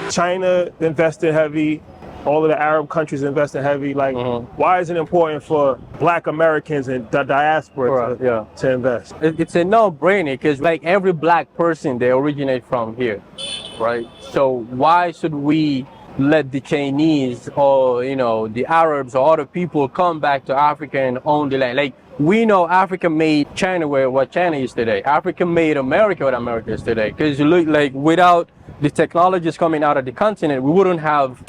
China invested heavy. All of the Arab countries invested heavy. Like, why is it important for Black Americans and the diaspora to invest? It's a no-brainer because like every Black person, they originate from here, right? So why should we let the Chinese or, you know, the Arabs or other people come back to Africa and own the land? Like, we know Africa made China what China is today. Africa made America what America is today. Because you look like without the technologies coming out of the continent, we wouldn't have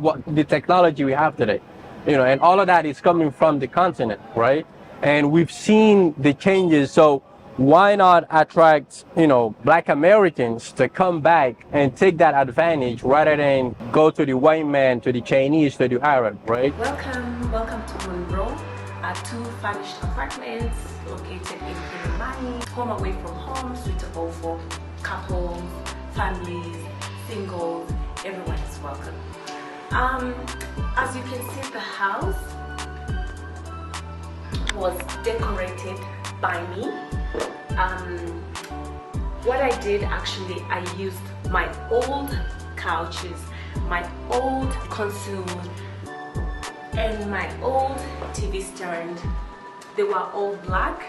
what the technology we have today, you know, and all of that is coming from the continent, right? And we've seen the changes. So why not attract, you know, Black Americans to come back and take that advantage rather than go to the white man, to the Chinese, to the Arab, right? Welcome to Monroe, 2 furnished apartments located in Kilimani, home away from home, suitable for couples, families, singles, everyone is welcome. As you can see, the house was decorated by me. What I did actually, I used my old couches, my old console, and my old TV stand. They were all black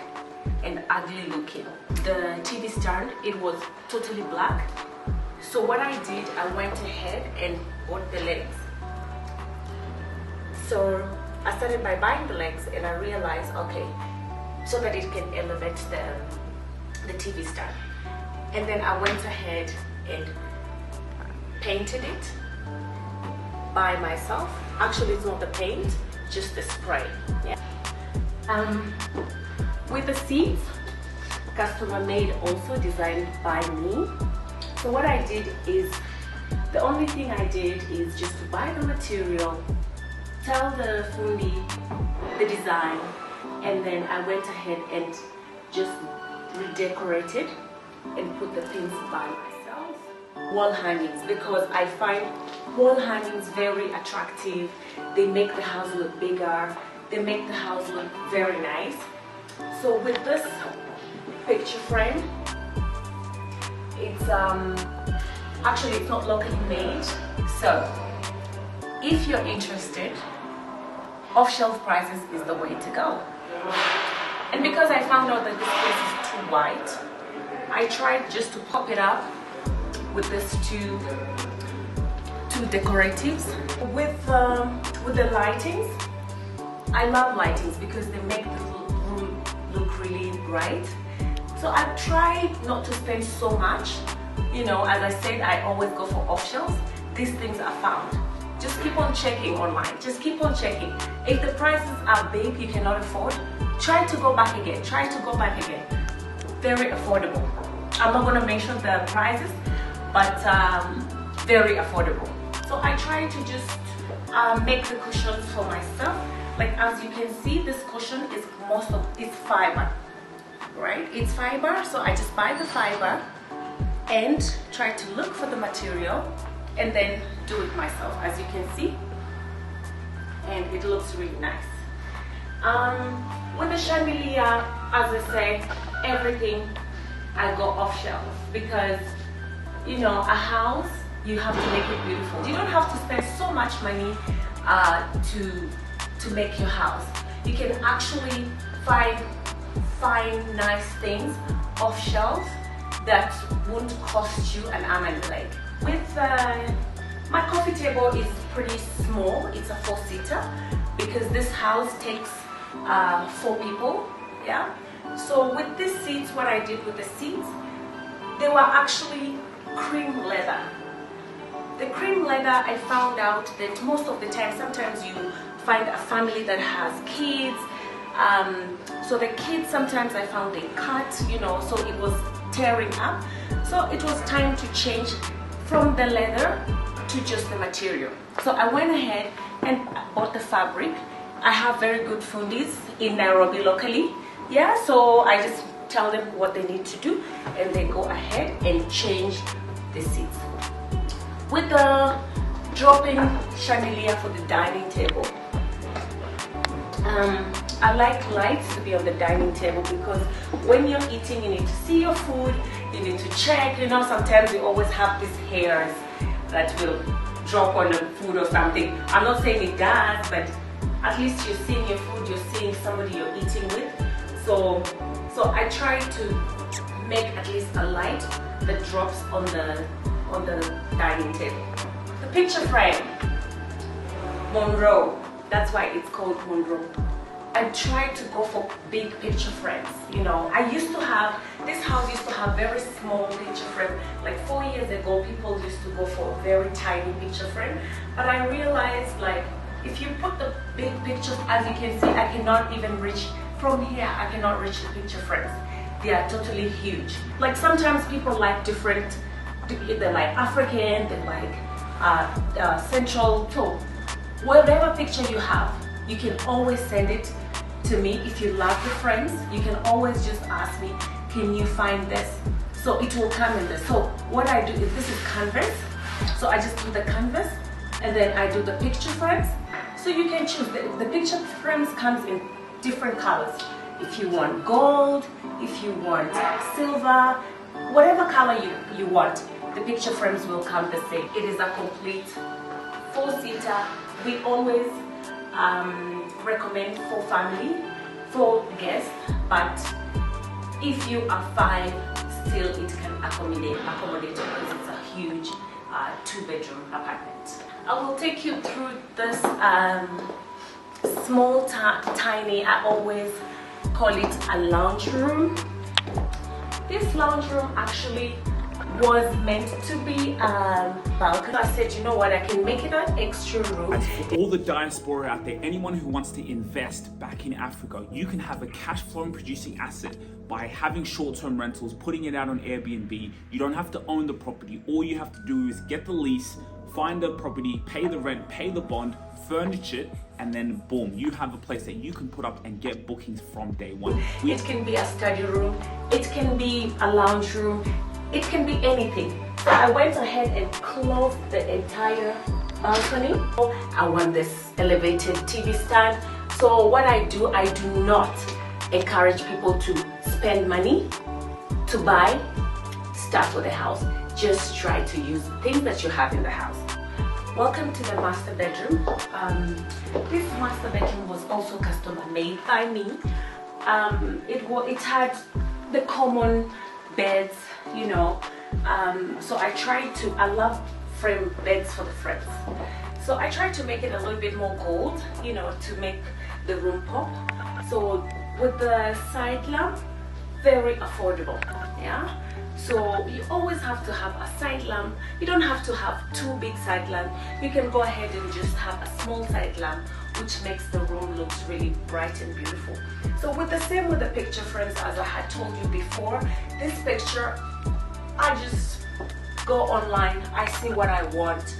and ugly looking. The TV stand, it was totally black. So what I did, I went ahead and bought the legs. So I started by buying the legs and I realized, okay, so that it can elevate the TV stand. And then I went ahead and painted it by myself. Actually, it's not the paint, just the spray. Yeah. With the seats, customer made, also designed by me. So what I did is, the only thing I did is just to buy the material, tell the fundi the design, and then I went ahead and just redecorated and put the things by myself. Wall hangings, because I find wall hangings very attractive. They make the house look bigger. They make the house look very nice. So with this picture frame, it's actually it's not locally made. So if you're interested, off-shelf prices is the way to go. And because I found out that this place is too white, I tried just to pop it up with this two decoratives. With the lightings, I love lightings because they make the room look really bright. So I've tried not to spend so much. You know, as I said, I always go for off-shelves. These things are found. Just keep on checking online. Just keep on checking. If the prices are big, you cannot afford, try to go back again. Try to go back again. Very affordable. I'm not going to mention the prices, but very affordable. So I try to just make the cushions for myself. Like as you can see, this cushion is it's fiber, right? It's fiber, so I just buy the fiber and try to look for the material and then do it myself, as you can see, and it looks really nice. With the chandelier, as I say, everything I go off shelf because, you know, a house, you have to make it beautiful. You don't have to spend so much money to make your house. You can actually find nice things off shelf that won't cost you an arm and a leg. With my coffee table is pretty small. It's a 4-seater because this house takes 4 people. Yeah. So with these seats, what I did with the seats, they were actually cream leather. The cream leather, I found out that most of the time, sometimes you find a family that has kids. So the kids, sometimes I found they cut, you know, so it was tearing up. So it was time to change from the leather to just the material. So I went ahead and bought the fabric. I have very good fundis in Nairobi locally. Yeah, so I just tell them what they need to do and they go ahead and change the seats. With the drop-in chandelier for the dining table, I like lights to be on the dining table because when you're eating, you need to see your food, you need to check, you know, sometimes you always have these hairs that will drop on the food or something. I'm not saying it does, but at least you're seeing your food, you're seeing somebody you're eating with. So I try to make at least a light that drops on the dining table. The picture frame, Monroe, that's why it's called Monroe. I try to go for big picture frames. You know, this house used to have very small picture frame. Like 4 years ago, people used to go for a very tiny picture frame. But I realized, like, if you put the big pictures, as you can see, I cannot even reach from here. I cannot reach the picture frames. They are totally huge. Like sometimes people like different. They like African. They like Central. So whatever picture you have, you can always send it to me. If you love the frames, you can always just ask me, can you find this? So it will come in this. So what I do is, this is canvas. So I just do the canvas and then I do the picture frames. So you can choose. The picture frames comes in different colors. If you want gold, if you want silver, whatever color you want, the picture frames will come the same. It is a complete 4-seater. We always recommend for family, for guests, but if you are 5, still it can accommodate because it's a huge 2-bedroom apartment. I will take you through this small, tiny, I always call it a lounge room. This lounge room actually was meant to be a balcony. I said, you know what, I can make it an extra room. And for all the diaspora out there, anyone who wants to invest back in Africa, you can have a cash flow producing asset by having short-term rentals, putting it out on Airbnb. You don't have to own the property. All you have to do is get the lease, find the property, pay the rent, pay the bond, furnish it, and then boom, you have a place that you can put up and get bookings from day one. It can be a study room, it can be a lounge room, it can be anything. So I went ahead and closed the entire balcony. I want this elevated TV stand. So what I do not encourage people to spend money to buy stuff for the house. Just try to use things that you have in the house. Welcome to the master bedroom. This master bedroom was also custom made by me. It had the common beds, you know. So I love frame beds for the friends. So I tried to make it a little bit more gold, you know, to make the room pop. So with the side lamp, very affordable, yeah. So you always have to have a side lamp. You don't have to have 2 big side lamps. You can go ahead and just have a small side lamp, which makes the room look really bright and beautiful. So with the picture frames, as I had told you before, this picture, I just go online, I see what I want,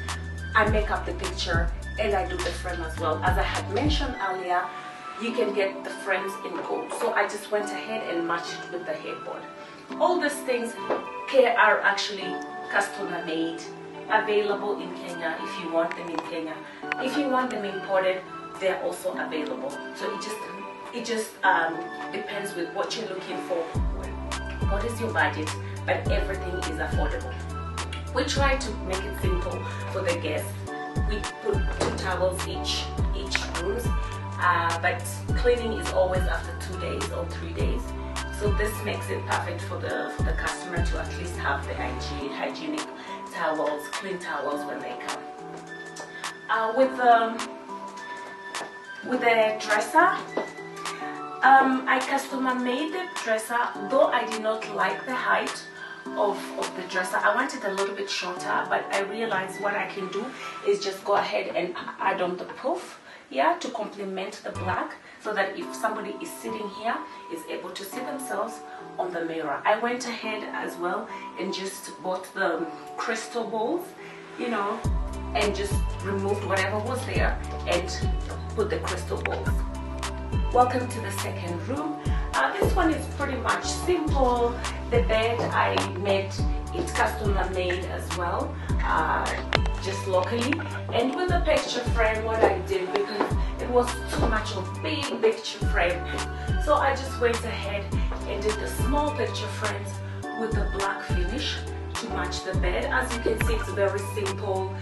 I make up the picture, and I do the frame as well. As I had mentioned earlier, you can get the frames in gold. So I just went ahead and matched it with the headboard. All these things are actually custom made, available in Kenya if you want them in Kenya. If you want them imported, they're also available. So it just depends with what you're looking for. What is your budget? But everything is affordable. We try to make it simple for the guests. We put 2 towels each room, but cleaning is always after 2 days or 3 days. So this makes it perfect for the customer to at least have the hygienic towels, clean towels when they come. With the dresser, I custom made the dresser, though I did not like the height of the dresser. I wanted a little bit shorter, but I realized what I can do is just go ahead and add on the poof, yeah, to complement the black, so that if somebody is sitting here, is able to see themselves on the mirror. I went ahead as well and just bought the crystal balls, you know, and just removed whatever was there and put the crystal balls. Welcome to the second room. This one is pretty much simple. The bed I made, it's custom made as well, just locally. And with the picture frame, what I did, because it was too much of big picture frame, so I just went ahead and did the small picture frames with the black finish. to match the bed. As you can see, it's very simple.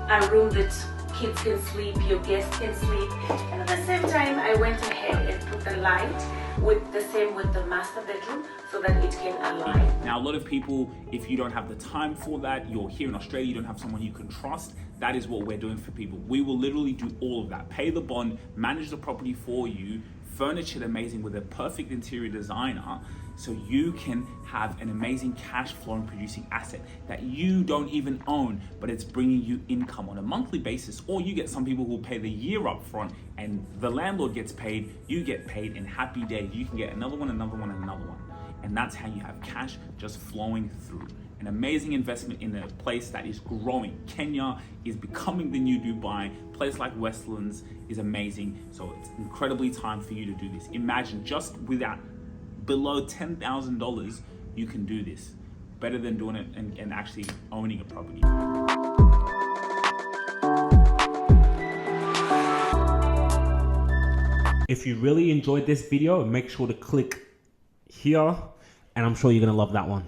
A room that kids can sleep, your guests can sleep. And at the same time, I went ahead and put the light with the master bedroom so that it can align. Now, a lot of people, if you don't have the time for that, you're here in Australia, you don't have someone you can trust, that is what we're doing for people. We will literally do all of that. Pay the bond, manage the property for you, furnish it amazing with a perfect interior designer, so you can have an amazing cash flow producing asset that you don't even own, but it's bringing you income on a monthly basis. Or you get some people who will pay the year up front and the landlord gets paid, you get paid, and happy day. You can get another one, another one, and another one. And that's how you have cash just flowing through. An amazing investment in a place that is growing. Kenya is becoming the new Dubai. A place like Westlands is amazing. So it's incredibly time for you to do this. Imagine just without below $10,000, you can do this. Better than doing it and actually owning a property. If you really enjoyed this video, make sure to click here, and I'm sure you're gonna love that one.